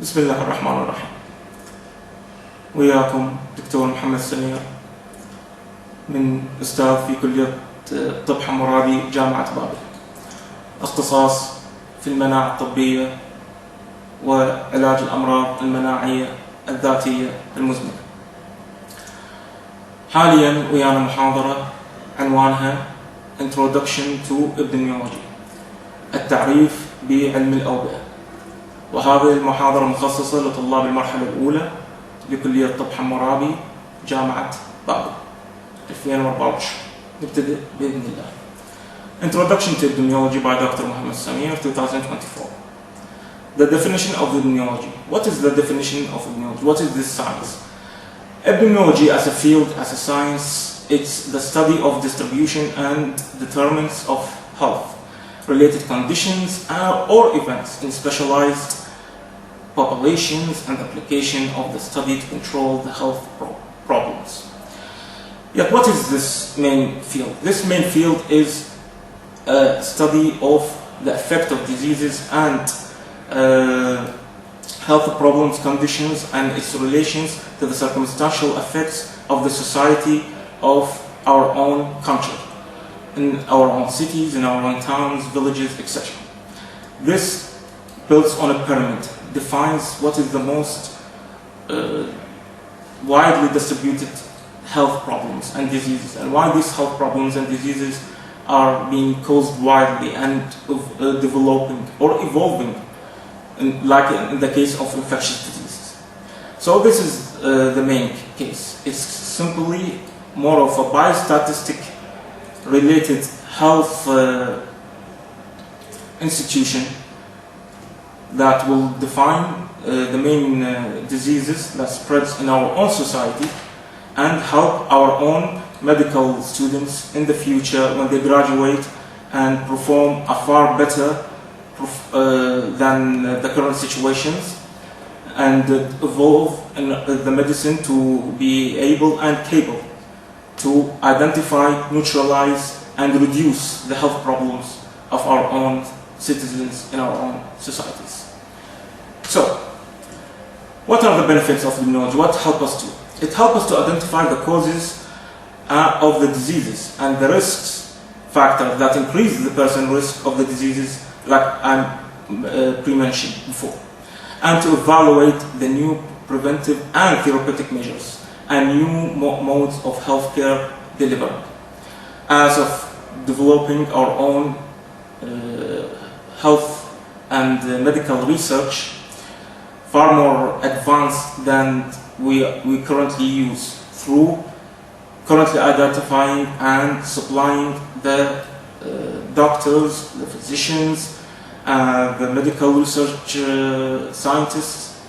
بسم الله الرحمن الرحيم. وياكم دكتور محمد سمير من أستاذ في كلية طب حمورابي جامعة بابل، اختصاص في المناعة الطبية وعلاج الأمراض المناعية الذاتية المزمنة. حاليا ويانا محاضرة عنوانها Introduction to Epidemiology، التعريف بعلم الأوبئة، وهذه المحاضرة مخصصة لطلاب المرحلة الأولى لكلية طب حمورابي جامعة بابل 2024. نبتدئ بإذن الله. Introduction to Epidemiology by Dr. محمد سمير 2024. The definition of epidemiology. What is the definition of epidemiology? What is this science? Epidemiology as a field, as a science, it's the study of distribution and determinants of health related conditions or events in specialized populations and application of the study to control the health problems. Yet what is this main field? This main field is a study of the effect of diseases and health problems, conditions, and its relations to the circumstantial effects of the society of our own country, in our own cities, in our own towns, villages, etc. This builds on a pyramid, defines what is the most widely distributed health problems and diseases, and why these health problems and diseases are being caused widely and developing or evolving, like in the case of infectious diseases. So this is the main case. It's simply more of a biostatistic related health institution that will define the main diseases that spreads in our own society and help our own medical students in the future when they graduate and perform a far better than the current situations, and evolve in the medicine to be able and capable to identify, neutralize, and reduce the health problems of our own citizens in our own societies. So, what are the benefits of epidemiology? What help us to? It helps us to identify the causes of the diseases and the risks factors that increase the person risk of the diseases, like I pre-mentioned before, and to evaluate the new preventive and therapeutic measures and new modes of healthcare delivery, as of developing our own health and medical research far more advanced than we currently use, through currently identifying and supplying the doctors, the physicians, the medical research scientists,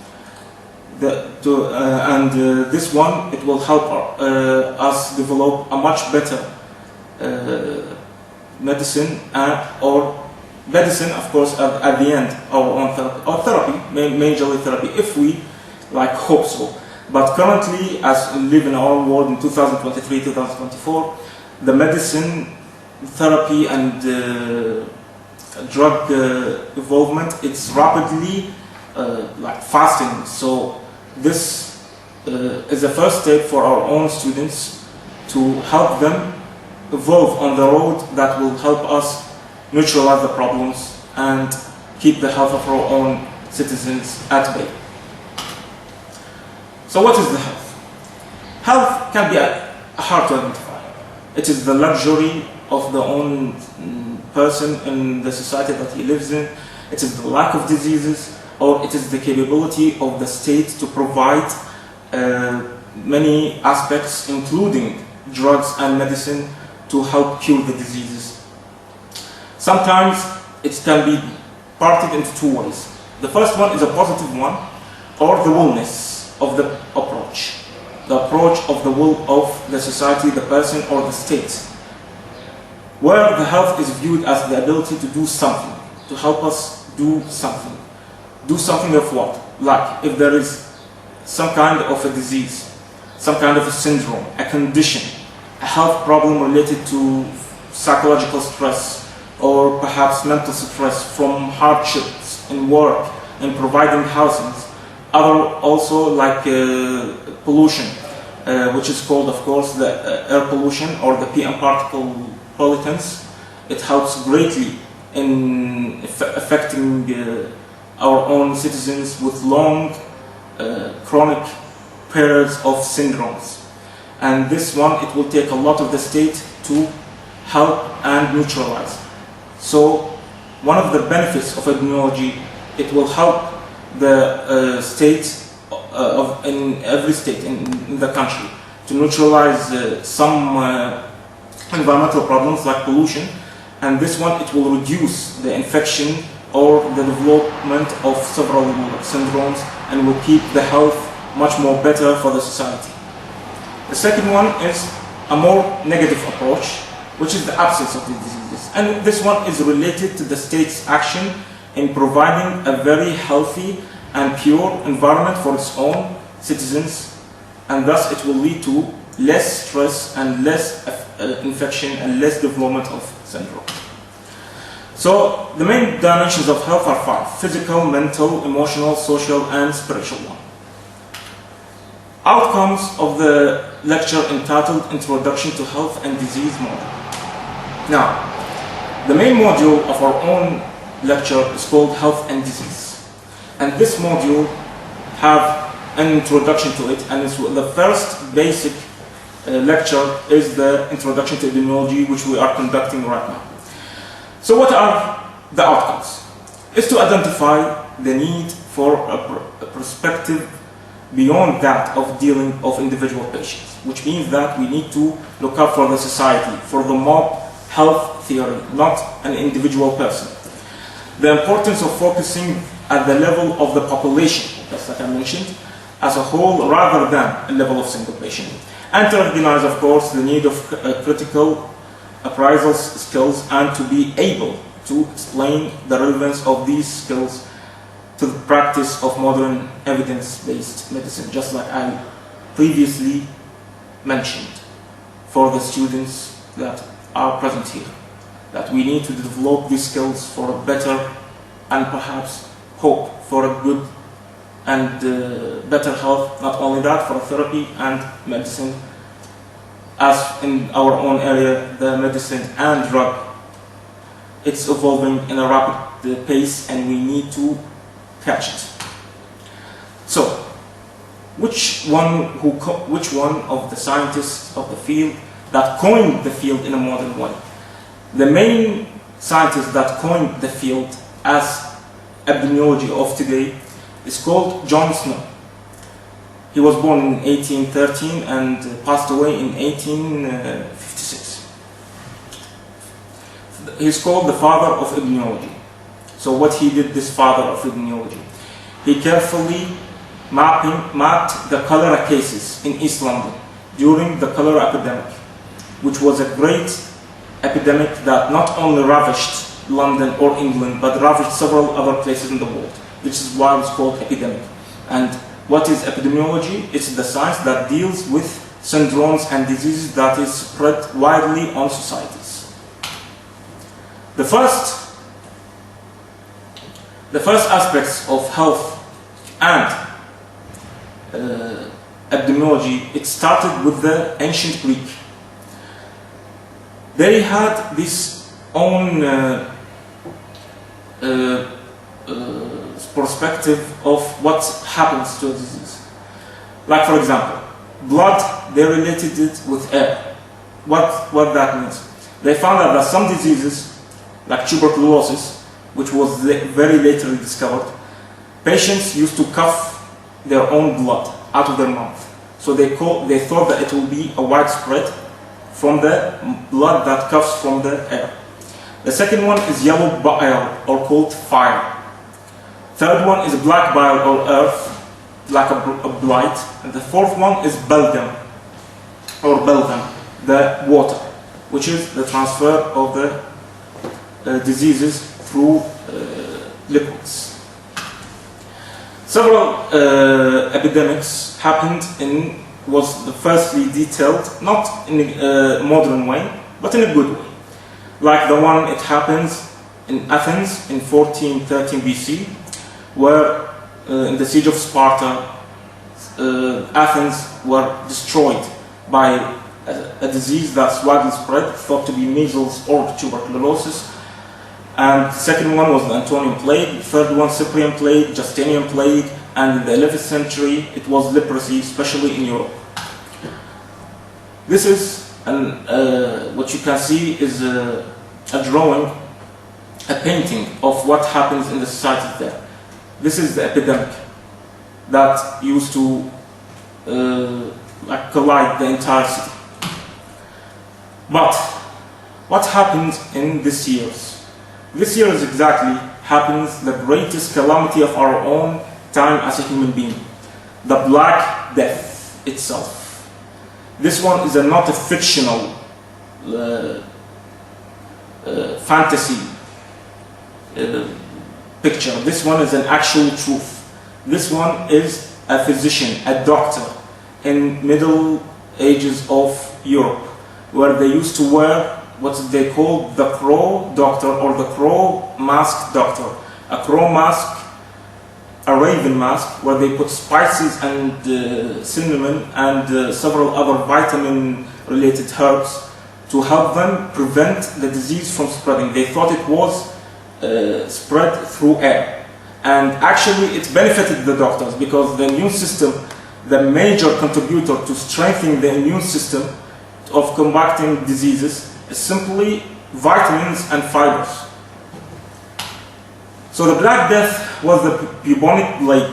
this one, it will help us develop a much better medicine, or medicine, of course, at the end, our own therapy, or therapy, majorly therapy, if we hope so. But currently, as we live in our world in 2023, 2024, the medicine, therapy, and drug evolvement, it's rapidly fasting. So this is the first step for our own students to help them evolve on the road that will help us neutralize the problems and keep the health of our own citizens at bay. So what is the health? Health can be hard to identify. It is the luxury of the own person in the society that he lives in. It is the lack of diseases, or it is the capability of the state to provide many aspects, including drugs and medicine, to help cure the diseases. Sometimes it can be parted into two ways. The first one is a positive one, or the willness of the approach of the will of the society, the person, or the state, where the health is viewed as the ability to do something, to help us do something. Do something of what? Like if there is some kind of a disease, some kind of a syndrome, a condition, a health problem related to psychological stress, or perhaps mental stress from hardships in work, in providing housing, Other also like pollution, which is called, of course, the air pollution or the PM particle pollutants. It helps greatly in affecting our own citizens with long chronic periods of syndromes. And this one, it will take a lot of the state to help and neutralize. So one of the benefits of epidemiology, it will help the state in every state in the country to neutralize some environmental problems like pollution, and this one, it will reduce the infection or the development of several syndromes and will keep the health much more better for the society. The second one is a more negative approach, which is the absence of these diseases, and this one is related to the state's action in providing a very healthy and pure environment for its own citizens, and thus it will lead to less stress and less infection and less development of syndrome. So the main dimensions of health are 5: physical, mental, emotional, social, and spiritual one. Outcomes of the lecture entitled Introduction to Health and Disease Model. Now, the main module of our own lecture is called Health and Disease, and this module have an introduction to it, and it's the first basic lecture is the Introduction to Epidemiology, which we are conducting right now. So what are the outcomes? Is to identify the need for a perspective beyond that of dealing of individual patients, which means that we need to look up for the society, for the mob health theory, not an individual person. The importance of focusing at the level of the population, just like I mentioned, as a whole rather than a level of single patient. And to recognize, of course, the need of critical appraisal skills and to be able to explain the relevance of these skills to the practice of modern evidence-based medicine, just like I previously mentioned for the students that are present here, that we need to develop these skills for a better and perhaps hope for a good and better health, not only that, for therapy and medicine, as in our own area, the medicine and drug, it's evolving in a rapid pace and we need to catch it. So, which one of the scientists of the field that coined the field in a modern way? The main scientist that coined the field as epidemiology of today is called John Snow. He was born in 1813 and passed away in 1856. He's called the father of epidemiology. So what he did, this father of epidemiology, he carefully mapped the cholera cases in East London during the cholera epidemic, which was a great epidemic that not only ravaged London or England, but ravaged several other places in the world. This is why it's called epidemic. And what is epidemiology? It's the science that deals with syndromes and diseases that is spread widely on societies. The first aspects of health and epidemiology, it started with the ancient Greek. They had this own perspective of what happens to a disease. Like, for example, blood, they related it with air. What that means? They found out that some diseases, like tuberculosis, which was very later discovered, patients used to cough their own blood out of their mouth. So they thought that it will be a widespread from the blood that coughs from the air. The second one is yellow bile, or called fire. Third one is black bile or earth, like a blight. And the fourth one is belgium, or belgium, the water, which is the transfer of the diseases through liquids. Several epidemics happened was firstly detailed, not in a modern way, but in a good way. Like the one, it happens in Athens in 1413 BC, where in the siege of Sparta, Athens were destroyed by a disease that's widely spread, thought to be measles or tuberculosis. And the second one was the Antonian plague, the third one Cyprian plague, Justinian plague, and in the 11th century it was leprosy, especially in Europe. This is what you can see is a drawing, a painting of what happens in the society there. This is the epidemic that used to collide the entire city. But what happened in this years? This year is exactly happens the greatest calamity of our own time as a human being, the Black Death itself. This one is not a fictional fantasy picture. This one is an actual truth. This one is a physician, a doctor in Middle Ages of Europe, where they used to wear what they call the crow doctor or the crow mask doctor. A crow mask, a raven mask, where they put spices and cinnamon and several other vitamin-related herbs to help them prevent the disease from spreading. They thought it was spread through air. And actually it benefited the doctors because the immune system, the major contributor to strengthening the immune system of combating diseases is simply vitamins and fibers. So the Black Death was the bubonic plague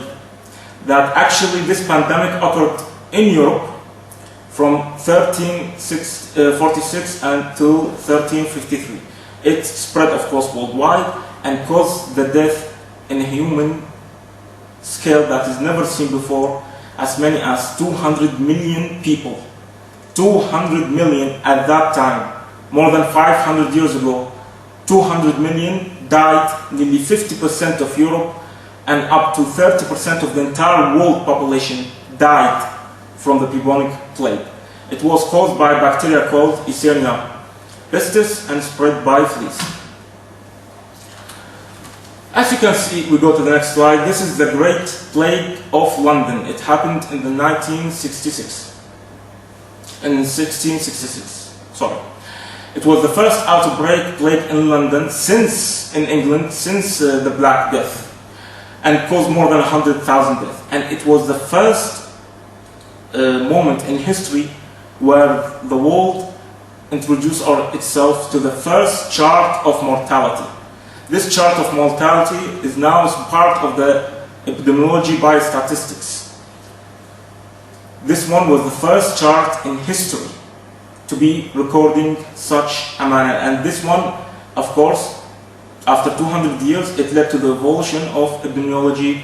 that actually this pandemic occurred in Europe from 1346 until 1353. It spread, of course, worldwide and caused the death in a human scale that is never seen before, as many as 200 million people. 200 million at that time, more than 500 years ago. 200 million died, nearly 50% of Europe and up to 30% of the entire world population died from the bubonic plague. It was caused by a bacteria called Yersinia pestis and spread by fleas. As you can see, we go to the next slide. This is the Great Plague of London. It happened in the 1666. Sorry. It was the first outbreak plague in London in England since the Black Death, and caused more than 100,000 deaths. And it was the first moment in history where the world introduced itself to the first chart of mortality. This chart of mortality is now part of the Epidemiology biostatistics. This one was the first chart in history to be recording such a manner. And this one, of course, after 200 years, it led to the evolution of epidemiology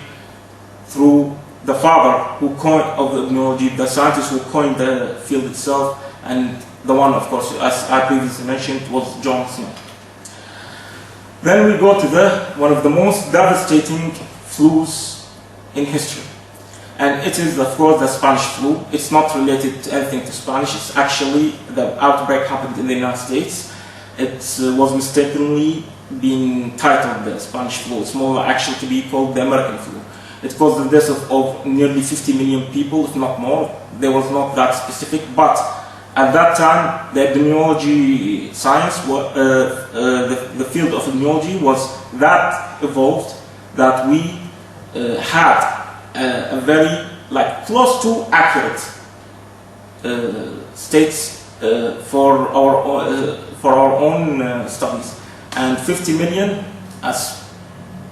through the father of the epidemiology, the scientist who coined the field itself, and the one, of course, as I previously mentioned, was John Smith. Then we go to one of the most devastating flus in history. And it is, of course, the Spanish flu. It's not related to anything to Spanish. It's actually, the outbreak happened in the United States. It was mistakenly being titled the Spanish flu. It's more actually to be called the American flu. It caused the death of nearly 50 million people, if not more. There was not that specific, but at that time, the epidemiology science, the field of epidemiology was that evolved that we had a very close to accurate states for our own studies, and 50 million as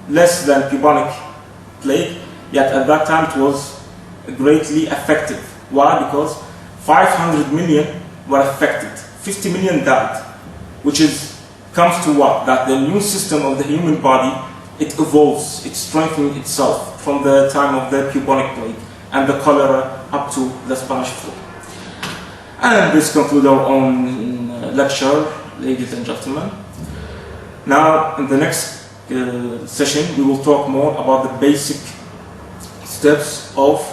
less than bubonic plague. Yet at that time it was greatly effective. Why? Because 500 million were affected, 50 million died, which comes to what? That the immune system of the human body, it evolves, it strengthens itself from the time of the bubonic plague and the cholera up to the Spanish flu. And this concludes our own lecture, ladies and gentlemen. Now, in the next session, we will talk more about the basic steps of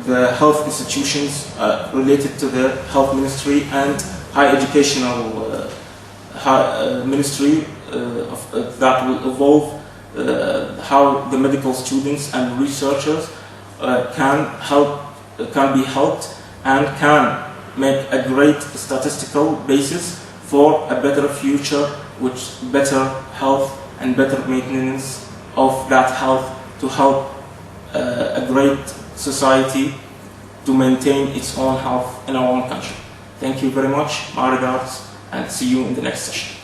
the health institutions related to the health ministry and higher educational ministry that will evolve how the medical students and researchers can be helped and can make a great statistical basis for a better future, which better health and better maintenance of that health to help a great society to maintain its own health in our own country. Thank you very much. My regards, and see you in the next session.